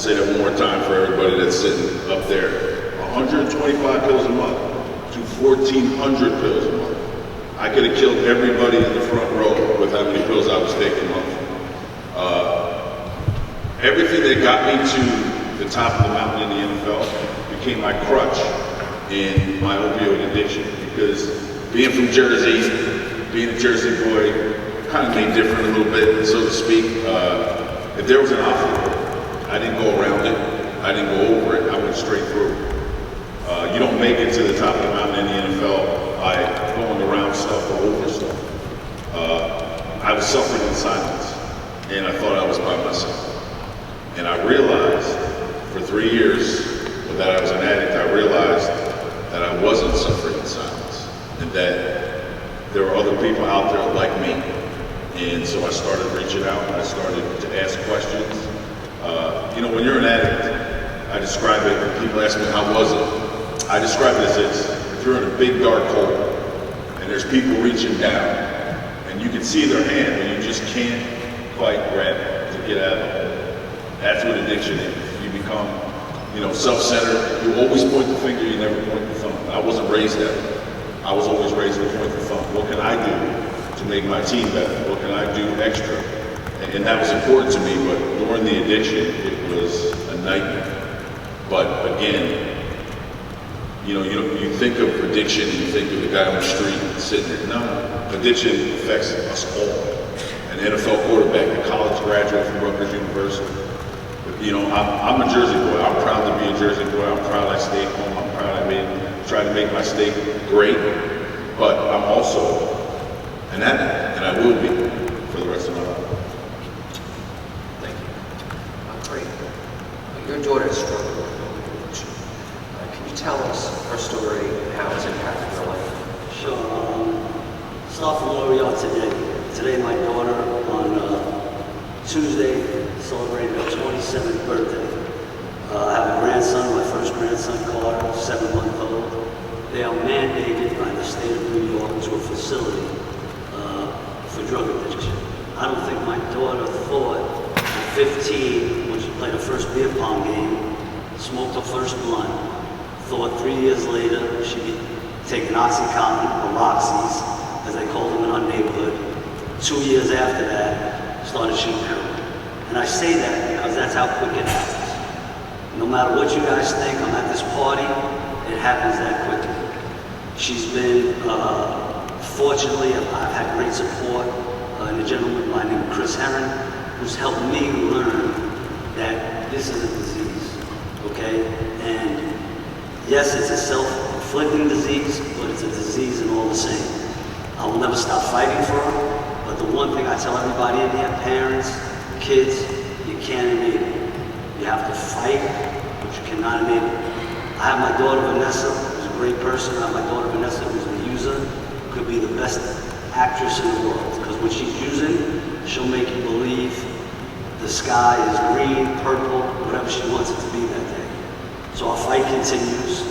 say that one more time for everybody that's sitting up there. 125 pills a month to 1,400 pills a month. I could have killed everybody in the front row with how many pills I was taking monthly. Everything that got me to the top of the mountain in the NFL became my crutch in my opioid addiction, because being from Jersey, being a Jersey boy, kind of made different a little bit, so to speak. If there was an obstacle, I didn't go around it, I didn't go over it, I went straight through. You don't make it to the top of the mountain in the NFL by going around stuff or over stuff. I was suffering in silence, and I thought I was by myself. And I realized for 3 years that I was an addict, I realized that I wasn't suffering in silence, and that there were other people out there like me. And so I started reaching out, and I started to ask questions. When you're an addict, I describe it, when people ask me, how was it? I describe it as this: if you're in a big dark hole, and there's people reaching down, and you can see their hand, but you just can't quite grab it to get out of it. That's what addiction is. You become, self-centered. You always point the finger, you never point the thumb. I wasn't raised that way. I was always raised to point the thumb. What can I do to make my team better? What can I do extra? And that was important to me, but during the addiction, it was a nightmare. But again, you think of addiction, you think of the guy on the street sitting there. No, addiction affects us all. An NFL quarterback, a college graduate from Rutgers University. I'm a Jersey boy. I'm proud to be a Jersey boy. I'm proud I stayed home. I'm proud I tried to make my state great. But I'm also an addict, and I will be for the rest of my life. Thank you. Great. Your daughter is struggling with addiction. Can you tell us her story and how it's impacted her life? Sure. Start from where we are today. Today, my daughter, on Tuesday, celebrated her 27th birthday. I have a grandson, my first grandson, Carter, 7-month-old. They are mandated by the state of New York to a facility for drug addiction. I don't think my daughter thought at 15, when she played her first beer pong game, smoked her first blunt, thought 3 years later she'd be taking Oxycontin, or Roxy's, as they called them in our neighborhood. 2 years after that, started shooting heroin. And I say that because that's how quick it happens. No matter what you guys think, I'm at this party, it happens that quickly. She's been, fortunately, I've had great support in a gentleman by the name of Chris Herron, who's helped me learn that this is a disease, okay? And yes, it's a self-inflicting disease, but it's a disease in all the same. I will never stop fighting for her, but the one thing I tell everybody in here, parents, kids, you can't enable. You have to fight, but you cannot enable. I have my daughter Vanessa, who's a great person. I have my daughter Vanessa, who's a user, could be the best actress in the world. Because when she's using, she'll make you believe the sky is green, purple, whatever she wants it to be that day. So our fight continues.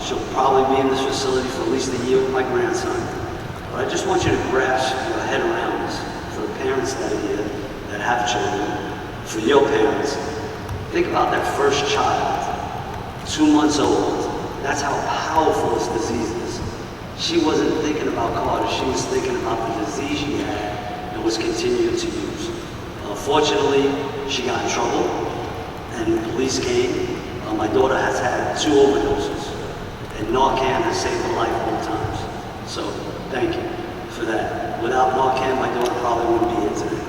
She'll probably be in this facility for at least a year with my grandson. But I just want you to grasp your head around this. For the parents that are here, that have children, for your parents, think about that first child, 2 months old. That's how powerful this disease is. She wasn't thinking about Carter, she was thinking about the disease she had and was continuing to use. Fortunately, she got in trouble and the police came. My daughter has had 2 overdoses, and Narcan has saved her life both times. So, thank you for that. Without Narcan, my daughter probably wouldn't be here today.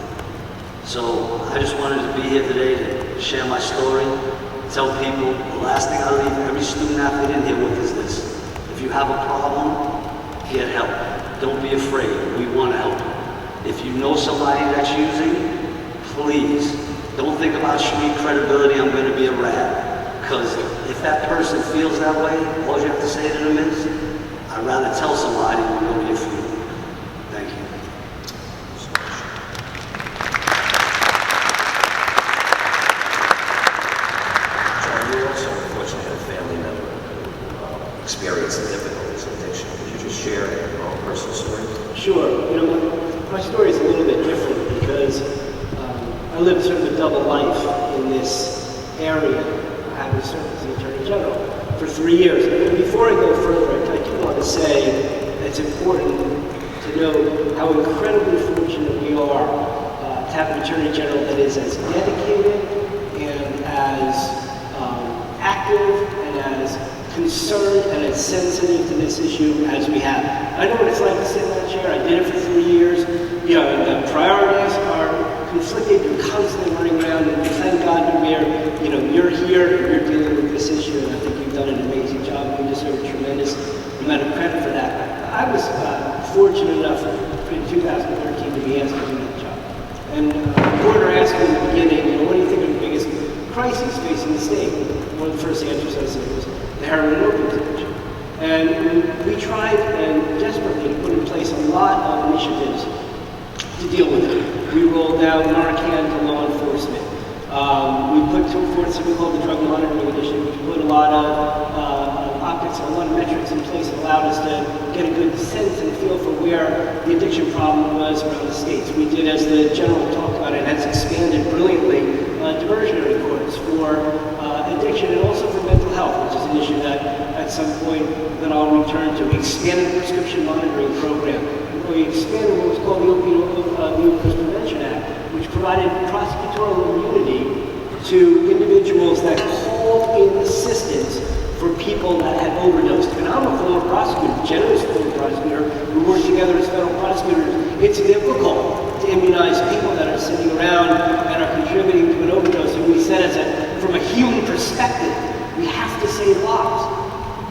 So I just wanted to be here today to share my story, tell people. The last thing I leave every student athlete in here with is this: if you have a problem, get help. Don't be afraid. We want to help you. If you know somebody that's using, please don't think about street credibility. I'm going to be a rat. Because if that person feels that way, all you have to say to them is, I'd rather tell somebody than go to your funeral. Thank you. John, you also unfortunately had a family member who experienced the difficulties of addiction. Could you just share your own personal story? Sure. My story is a little bit different because I I lived sort of a double life in this area, having served as the Attorney General for 3 years. And before I go further, I do want to say it's important to know how incredibly fortunate we are to have an Attorney General that is as dedicated and as active and as concerned and as sensitive to this issue as we have. I know what it's like to sit in that chair. I did it for 3 years. You know, the priorities are conflicted. You're constantly running around, and thank God you're here, and you're dealing with this issue, and I think you've done an amazing job. You deserve a tremendous amount of credit for that. I was fortunate enough in 2013 to be asked to do that job. And the reporter asked me in the beginning, what do you think are the biggest crises facing the state? One of the first answers I said was the heroin and opioid addiction. And we tried and desperately put in place a lot of initiatives to deal with it. We rolled out Narcan to law enforcement. We put forth something called the Drug Monitoring Initiative, which put a lot of optics and a lot of metrics in place that allowed us to get a good sense and feel for where the addiction problem was around the states. We did, as the general talked about, it has expanded brilliantly, diversionary courts for addiction and also for mental health, which is an issue that at some point that I'll return to. We expanded the prescription monitoring program. We expanded what was called the Opioid Abuse Prevention Act, which provided prosecutorial immunity to individuals that called in assistance for people that had overdosed. And I'm a former prosecutor, generous former prosecutor. We work together as federal prosecutors. It's difficult to immunize people that are sitting around and are contributing to an overdose. And we said, from a human perspective, we have to save lives.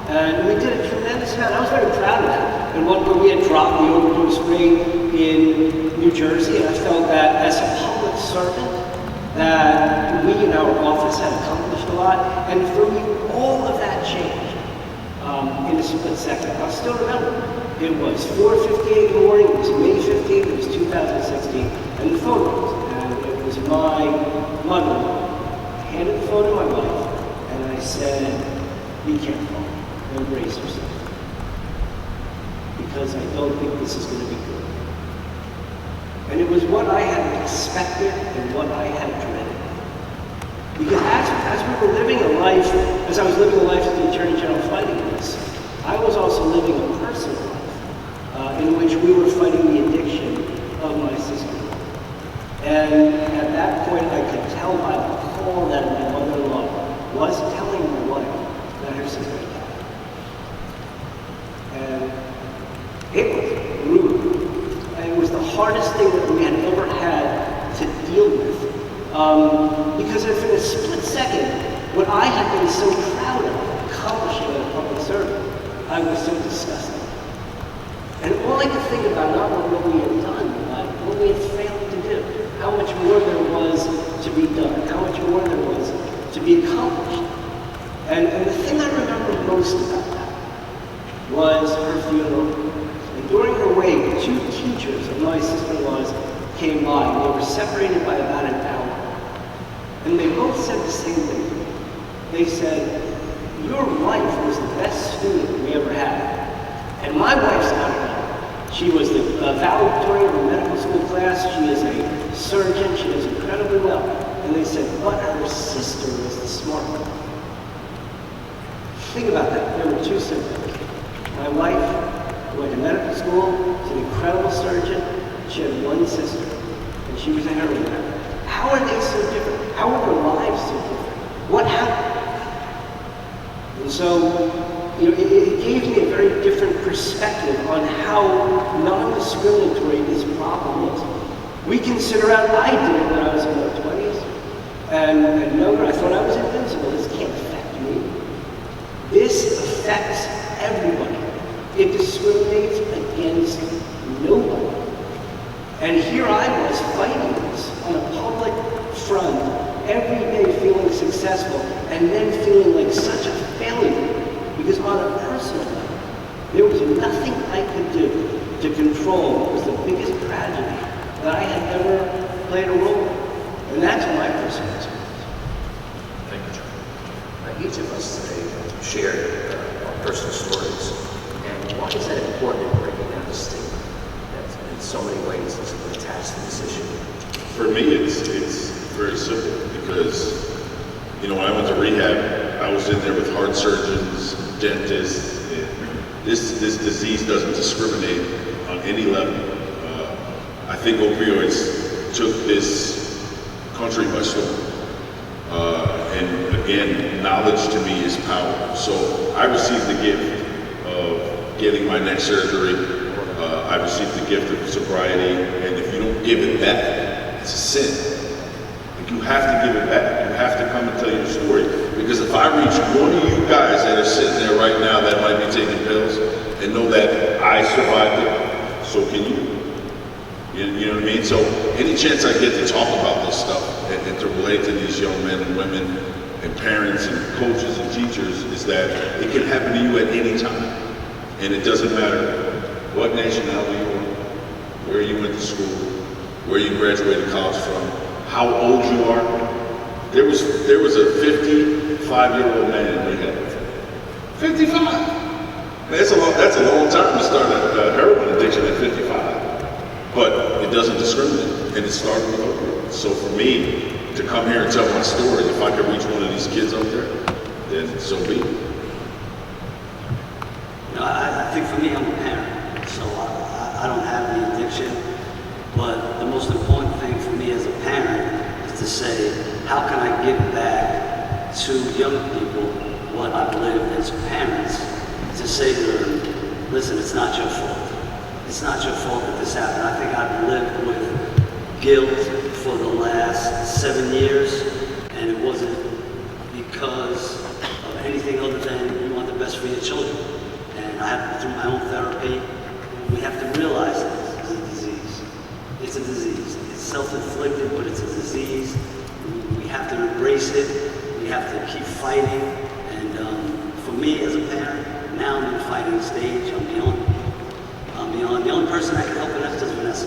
And we did a tremendous amount. I was very proud of that. And one point we had dropped the overdose rate in New Jersey, and I felt that as a public servant, that we in our office had accomplished a lot. And for me, all of that changed in a split second. I still remember. It was 4:58 in the morning. It was May 15th. It was 2016. And the phone rings. And it was my mother. I handed the phone to my wife, and I said, "Be careful. Embrace yourself, because I don't think this is going to be good." And it was what I had expected and what I had dreaded. Because as we were living a life, as I was living a life as the Attorney General fighting this, I was also living a personal life in which we were fighting the addiction of my sister. And at that point, I could tell by the call that my mother-in-law was telling my wife that her sister had died. And it was brutal. And it was the hardest thing that we had ever had to deal with. Because if in a split second, what I had been so proud of accomplishing as a public servant, I was so disgusted. And all I could think about, not what we had done, but what we had failed to do. How much more there was to be done. How much more there was to be accomplished. And the thing I remember most about that was her funeral. And during her wake, 2 teachers of my sister-in-law's came by, and they were separated by about an hour. And they both said the same thing. They said, "Your wife was the best student we ever had." And my wife's not at all. She was the valedictorian of her medical school class. She is a surgeon. She does incredibly well. And they said, but her sister was the smart one. Think about that. There were 2 siblings. My wife went to medical school. She's an incredible surgeon. She had 1 sister, and she was a heroin addict. How are they so different? How are their lives so different? What happened? And so, it gave me a very different perspective on how non-discriminatory this problem is. We consider out, I did it when I was in my 20s, and younger, I thought I was invincible. This can't affect me. This affects everybody. It discriminates against nobody. And here I was fighting this on a public front, every day feeling successful, and then feeling like such a failure. Because on a personal level, there was nothing I could do to control what was the biggest tragedy that I had ever played a role in. And that's my personal experience. Thank you, John. Each of us today shared our personal stories. And why is that important in breaking down the stigma that in so many ways is attached to this issue? For me, it's very simple because, you know, when I went to rehab, I was in there with heart surgeons, dentists, and this disease doesn't discriminate on any level. I think opioids took this country by storm. And again, knowledge to me is power. So I received the gift of getting my neck surgery. I received the gift of sobriety. And if you don't give it back, it's a sin. Like, you have to give it back. You have to come and tell your story. Because if I reach one of you guys that are sitting there right now that might be taking pills and know that I survived it, so can you. You know what I mean? So any chance I get to talk about this stuff and to relate to these young men and women and parents and coaches and teachers is that it can happen to you at any time. And it doesn't matter what nationality you are, where you went to school, where you graduated college from, how old you are. There was a 55-year-old man in rehab. 55! That's a long time to start a heroin addiction at 55. But it doesn't discriminate, and it started with opioids. So for me to come here and tell my story, if I could reach one of these kids out there, then so be it. You know, I think for me, I'm a parent, so I don't have the addiction. But the most important thing for me as a parent is to say, how can I give back to young people what I've lived as parents? To say to them, listen, it's not your fault. It's not your fault that this happened. I think I've lived with guilt for the last 7 years, and it wasn't because of anything other than you want the best for your children. And I have, through my own therapy, we have to realize that this is a disease. It's a disease. It's self-inflicted, but it's a disease. We have to embrace it. We have to keep fighting. And for me as a parent, now I'm in the fighting stage. I'm beyond. The only person that can help Vanessa is Vanessa.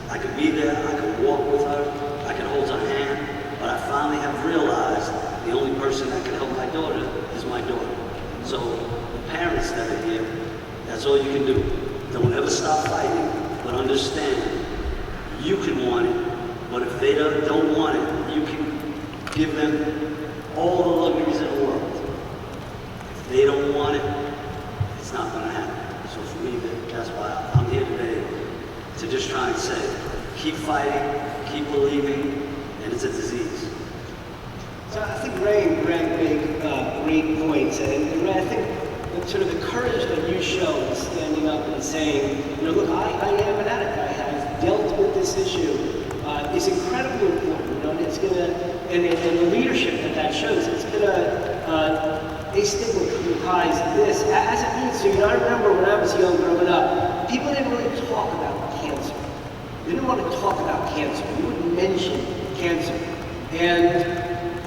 I could be there, I could walk with her, I could hold her hand, but I finally have realized the only person that can help my daughter is my daughter. So the parents that are here, that's all you can do. Don't ever stop fighting, but understand, you can want it, but if they don't want it, you can give them all the luxuries in the world. If they don't want it, it's not going to happen. So for me, that's why I'm here today, to just try and say, keep fighting, keep believing, and it's a disease. So I think Ray and Greg make great points, and Ray, I think sort of the courage that you show in standing up and saying, you know, look, I am an addict, I have dealt with this issue, is incredibly important. You know, and it's gonna, and the leadership that shows, it's gonna destigmatize this as it needs to. You know, I remember when I was young growing up, people didn't really talk about cancer. They didn't want to talk about cancer. You wouldn't mention cancer. And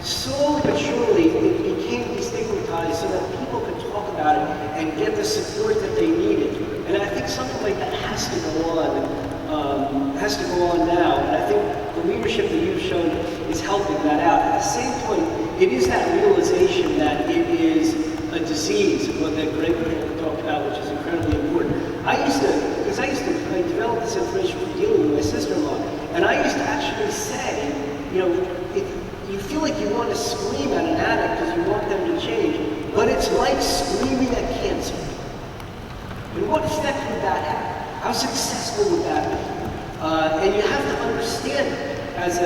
slowly but surely, it became destigmatized so that people could talk about it and get the support that they needed. And I think something like that has to go on now. And I think the leadership that you've shown is helping that out. At the same point, it is that realization that it is a disease, what that Greg talked about, which is incredibly important. I developed this information from dealing with my sister-in-law, and I used to actually say, you know, you feel like you want to scream at an addict because you want them to change, but it's like screaming at cancer. And what effect would that have? How successful would that be? And you have to understand it as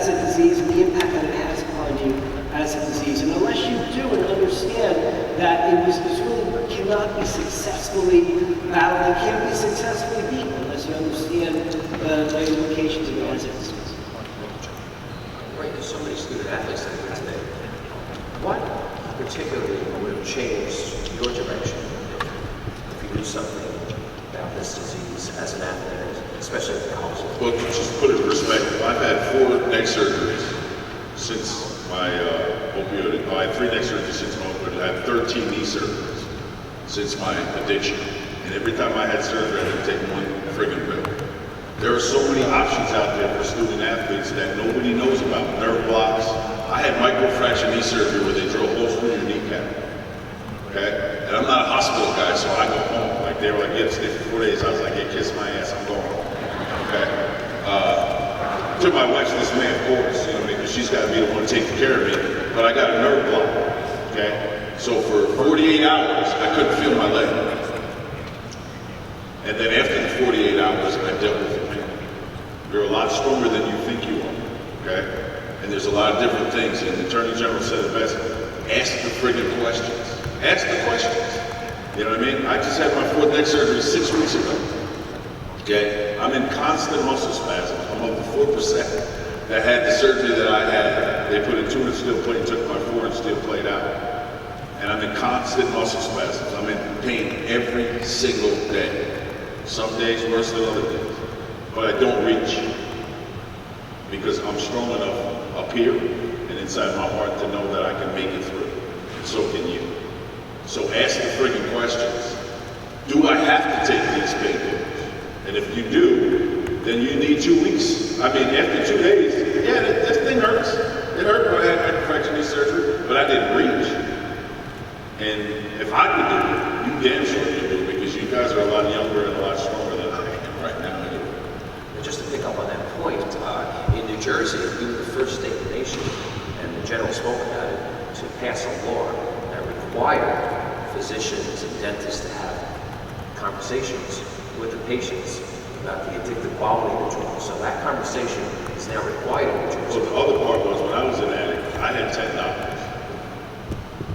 a disease and the impact that it has upon you as a disease. And unless you do and understand that it really cannot be successfully battled, it can't be successfully beaten unless you understand the implications of it as a disease. Right, there's so many student athletes out here today. What particularly would have changed your direction if you knew something about this disease as an athlete, especially at college? Well, just to put it in perspective, I've had 4 neck surgeries since my opioid. I had 3 neck surgeries since my opioid. I had 13 knee surgeries since my addiction. And every time I had surgery, I had to take 1 friggin' pill. There are so many options out there for student athletes that nobody knows about. Nerve blocks. I had microfracture knee surgery where they drill holes through your kneecap. Okay? And I'm not a hospital guy, so I go home. Like, they were like, yeah, stay for 4 days. I was like, yeah, kiss my ass, I'm going home. Okay? To my wife's dismay, of course, you know, because she's got to be the one taking care of me. But I got a nerve block, okay? So for 48 hours, I couldn't feel my leg. And then after the 48 hours, I dealt with the pain. You're a lot stronger than you think you are, okay? And there's a lot of different things. And the Attorney General said it best, ask the friggin' questions. Ask the questions. You know what I mean? I just had my 4th neck surgery 6 weeks ago. Okay? I'm in constant muscle spasms. I'm of the 4% that had the surgery that I had. They put a 2-inch steel plate and took my 4-inch steel plate out. And I'm in constant muscle spasms. I'm in pain every single day. Some days worse than other days. But I don't reach. Because I'm strong enough up here and inside my heart to know that I can make it through. And so can you. So ask the friggin' questions. Do I have to take these painkillers? And if you do, then you need 2 weeks. I mean, after 2 days, yeah, this thing hurts. It hurt when I had hyperfracture knee surgery, but I didn't reach. And if I could do it, you damn sure can do it, because you guys are a lot younger and a lot stronger than I am right now anyway. And just to pick up on that point, in New Jersey, we were the first state in the nation, and the general spoke about it, to pass a law that required physicians and dentists to have conversations with the patients about the addictive quality of the drug. So that conversation is now required in New Jersey. So the other part was, when I was an addict, I had 10 doctors.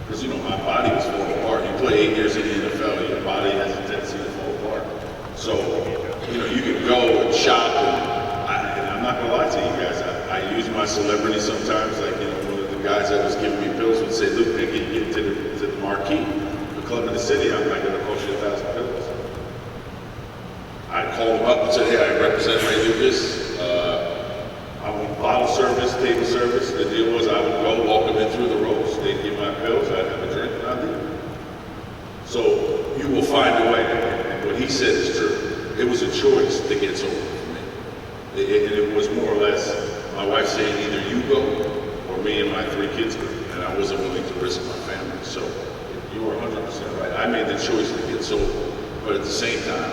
Because, you know, my body was falling apart. You play 8 years in the NFL, your body has a tendency to fall apart. So, you know, you can go and shop, and I'm not going to lie to you guys, I use my celebrity sometimes. Like, you know, one of the guys that was giving me pills would say, "Luke, man, get to the marquee, the club in the city, I'm not going to cost you 1,000 pills." I'd call them up and say, "Hey, I represent Ray Lucas. I want bottle service, table service." The deal was I would go, walk them in through the ropes, they'd give my pills, I'd have a drink, and I'd leave. So you will find a way, and what he said is true. It was a choice to get sober for me. And it was more or less my wife saying, either you go or me and my 3 kids go, and I wasn't willing to risk my family. So you were 100% right. I made the choice to get sober, but at the same time,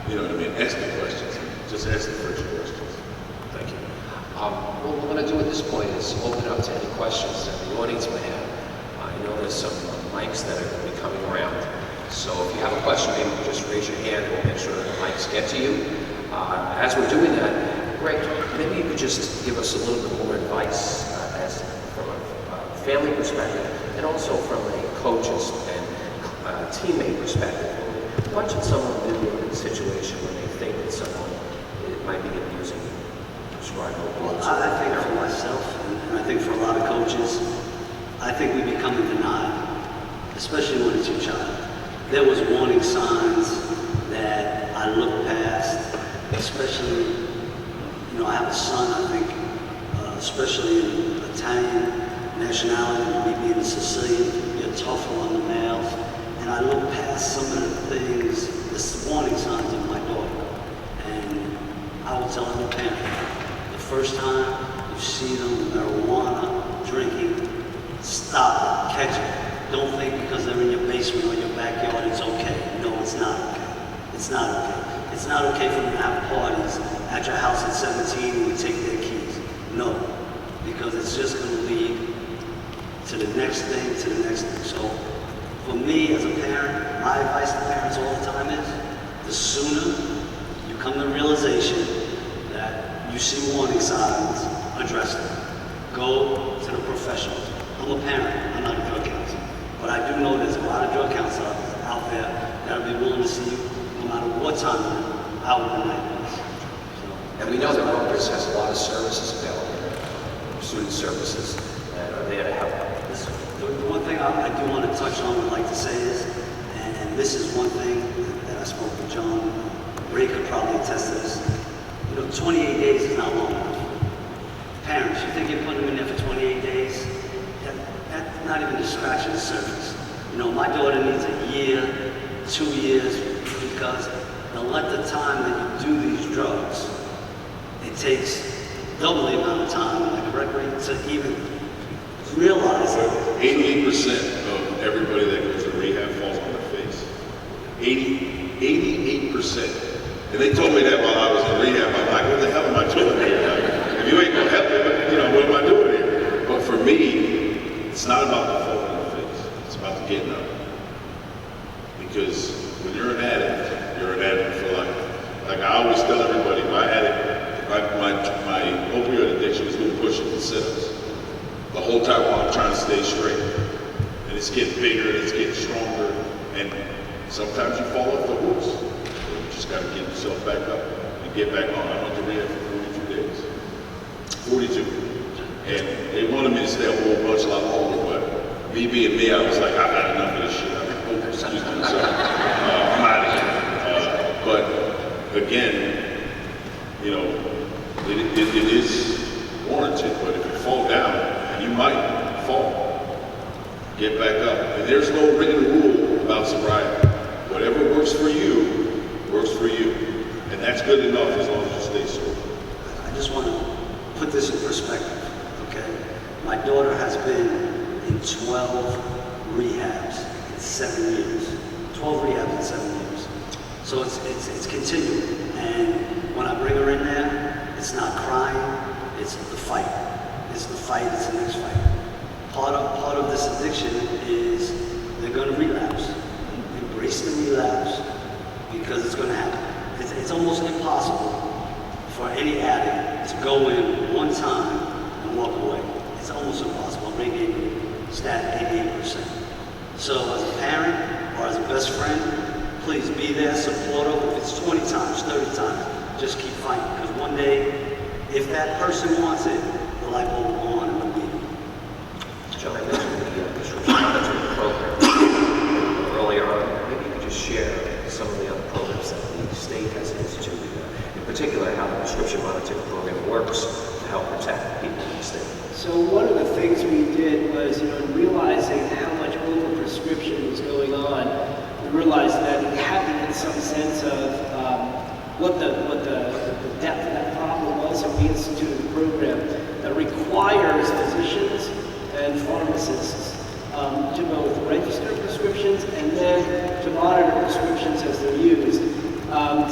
you know what I mean, ask the questions. Just ask the first questions. Thank you. What we're going to do at this point is open up to any questions that the audience may have. I know there's some mics that are going to be coming around. So if you have a question, maybe just raise your hand. We'll make sure that the mics get to you. As we're doing that, Greg, maybe you could just give us a little bit more advice as from a family perspective and also from a coach's and teammate perspective. What should someone do in a situation when they think that someone might be abusing prescribed opioids? Well, I think for myself, and I think for a lot of coaches, I think we become in denial, especially when it's your child. There was warning signs that I looked past, especially, you know, I have a son, I think, especially in Italian nationality, me being a Sicilian, you're tougher on the males. And I look past some of the things, the warning signs of my daughter. And I will tell them, parent, the first time you see them marijuana drinking, stop it, catch it. Don't think because they're in your basement or your backyard it's okay. No, it's not okay. It's not okay. It's not okay for them to have parties at your house at 17 and we take their keys. No, because it's just going to lead to the next thing, to the next thing. So for me as a parent, my advice to parents all the time is, the sooner you come to the realization that you see warning signs, address them. Go to the professionals. I'm a parent, I'm not a drug counselor. But I do know there's a lot of drug counselors out there that'll be willing to see you no matter what time out of the night is. And we know that Rutgers has a lot of services available, student services that are there to help this. The one thing I do want to touch on, would like to say is, and this is one thing that I spoke with John, Ray could probably attest to this, you know, 28 days is not long enough. Parents, you think you're putting them in there for 28 days? That's not even scratching the surface. You know, my daughter needs a year, 2 years, because the length of time that you do these drugs, it takes double the amount of time, am I correct, Ray, to even realize it. 88% of everybody that goes to rehab falls on their face. 88%. And they told me that while I was in rehab. I'm like, what the hell am I doing here? If you ain't gonna help me, you know, what am I doing here? it's not about the falling in the face. It's about the getting up. Because when you're an addict for life. Like I always tell everybody, my opioid addiction was doing push-ups and sit-ups the whole time while I'm trying to stay straight. And it's getting bigger and it's getting stronger. And sometimes you fall off the horse. You just got to get yourself back up and get back on. I went to rehab for 42 days. 42. And they wanted me to stay a whole bunch a lot longer, but me being me, I was like, I've had enough of this shit. I'm out of here. But again, you know, it is warranted, but if you fall down, and you might fall, get back up. And there's no written rule about sobriety. Whatever works for you, works for you. And that's good enough as long as you stay sober. I just want to put this in perspective, okay? My daughter has been in 12 rehabs in 7 years. 12 rehabs in 7 years. So it's continuing. And when I bring her in there, it's not crying, it's the fight. It's the fight, it's the next fight. Part of this addiction is they're going to relapse. Embrace the relapse because it's going to happen. It's almost impossible for any addict to go in one time and walk away. It's almost impossible. I'm making stat 88%. So as a parent or as a best friend, please be there, support them. If it's 20 times, 30 times, just keep fighting. Because one day, if that person wants it, the light will go on and will be. John, I mentioned the prescription monitoring program earlier on. Maybe you could just share some of the other programs that the state has instituted, in particular how the prescription monitoring program works to help protect people in the state. So one of the things we did was, in realizing how much overprescription was going on, we realized that it happened in some sense of what the depth of that problem was, and we instituted a program that requires physicians and pharmacists to both register prescriptions and then to monitor prescriptions as they're used,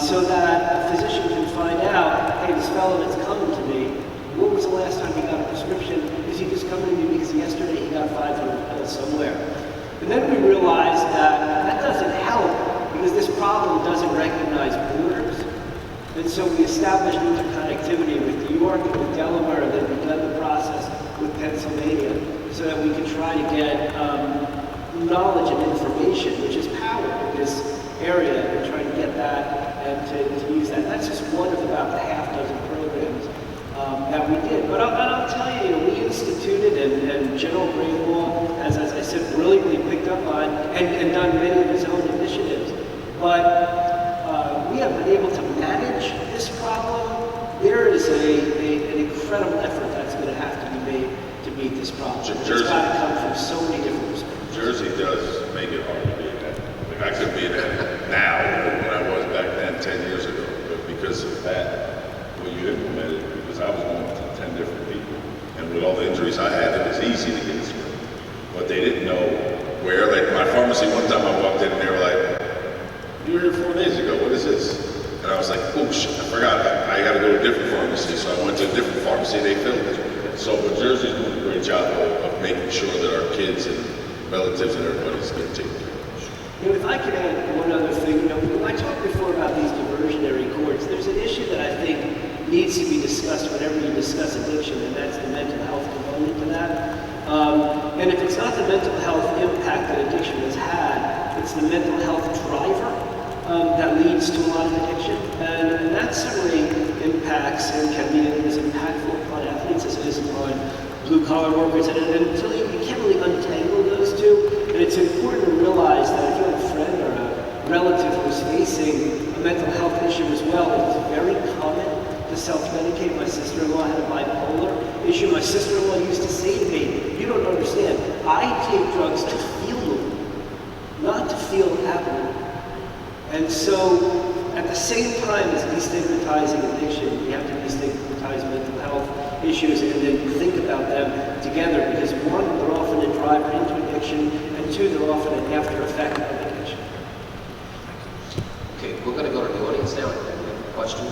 so that a physician can find out, hey, this fellow that's coming to me, what was the last time he got a prescription? Is he just coming to me because yesterday he got 500 pills somewhere? And then we realized that doesn't help because this problem doesn't recognize borders. And so we established interconnectivity with New York and with Delaware, and then we began the process with Pennsylvania so that we could try to get knowledge and information, which is power in this area, and try to get that and to use that. That's just one of about the half dozen programs that we did. But I'll tell you, we instituted and General Greenlaw, as I said, brilliantly picked up on and done many of his own initiatives. But we have been able to manage this problem. There is an incredible effort that's going to have to be made to meet this problem. It's got to come from so many different perspectives. Jersey does make it hard to be an addict. Like I could be an addict now when I was back then 10 years ago, but because of that, what you implemented, because I was going to 10 different people, and with all the injuries I had, it was easy to get a script. But they didn't know where. Like my pharmacy, one time I walked in and they were like, "You were here 4 days ago, what is this?" And I was like, "Oh shit, I forgot. I got to go to a different pharmacy." So I went to a different pharmacy, they filled it. So, but Jersey's doing a great job of making sure that our kids and relatives and everybody's getting taken care of. If I could add one other thing, when I talked before about these diversionary courts, there's an issue that I think needs to be discussed whenever you discuss addiction, and that's the mental health component to that. And if it's not the mental health impact that addiction has had, it's the mental health driver that leads to a lot of addiction. And that certainly impacts and can be as impactful upon athletes as it is upon blue-collar workers. And until you can't really untangle those two. And it's important to realize that if you have a friend or a relative who's facing a mental health issue as well, it's very common to self-medicate. My sister-in-law had a bipolar issue. My sister-in-law used to say to me, "You don't understand, I take drugs to feel normal, not to feel abnormal." And so, at the same time as destigmatizing addiction, we have to destigmatize mental health issues and then think about them together, because one, they're often a driver into addiction, and two, they're often an after effect of addiction. Okay, we're going to go to the audience now. Question?